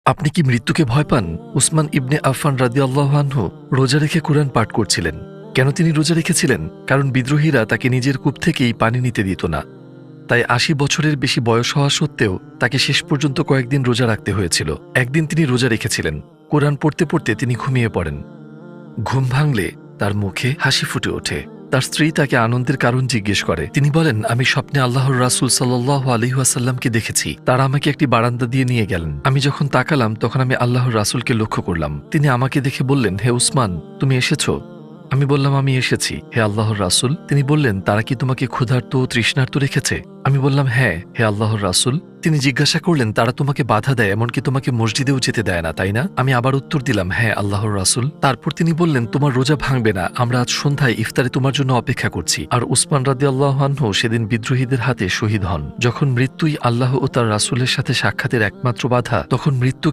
আপনি কি মৃত্যুকে ভয় পান? উসমান ইবনে আফফান রাদিয়াল্লাহু আনহু রোজা রেখে কুরআন পাঠ করছিলেন। কেন তিনি রোজা রেখেছিলেন? কারণ বিদ্রোহীরা তাকে নিজের কূপ থেকেই পানি নিতে দিত না। তাই ৮০ বছরের বেশি বয়স হওয়া সত্ত্বেও তাকে শেষ পর্যন্ত কয়েকদিন রোজা রাখতে হয়েছিল। একদিন তিনি রোজা রেখেছিলেন। কোরআন পড়তে পড়তে তিনি ঘুমিয়ে পড়েন। ঘুম ভাঙলে তার মুখে হাসি ফুটে ওঠে। তার স্ত্রী তাকে আনন্দের কারণ জিজ্ঞেস করে। তিনি বলেন, আমি স্বপ্নে আল্লাহর রাসূল সাল্লাল্লাহু আলাইহি ওয়াসাল্লামকে দেখেছি। তারা আমাকে একটি বারান্দা দিয়ে নিয়ে গেলেন। আমি যখন তাকালাম তখন আমি আল্লাহর রাসূলকে লক্ষ্য করলাম। তিনি আমাকে দেখে বললেন, হে উসমান, তুমি এসেছো? আমি বললাম, আমি এসেছি হে আল্লাহর রাসূল। তিনি বললেন, তারা কি তোমাকে ক্ষুধার্ত ও তৃষ্ণার্ত রেখেছে? আমি বললাম, হ্যাঁ হে আল্লাহর রাসূল। তিনি জিজ্ঞাসা করলেন, তারা তোমাকে বাধা দেয়, এমনকি তোমাকে মসজিদেও যেতে দেয় না, তাই না? আমি আবার উত্তর দিলাম, হ্যাঁ আল্লাহর রাসূল। তারপর তিনি বললেন, তোমার রোজা ভাঙবে না, আমরা আজ সন্ধ্যায় ইফতারে তোমার জন্য অপেক্ষা করছি। আর উসমান রাদিয়াল্লাহু আনহু সেদিন বিদ্রোহীদের হাতে শহীদ হন। যখন মৃত্যুই আল্লাহ ও তার রাসূলের সাথে সাক্ষাতের একমাত্র বাধা, তখন মৃত্যু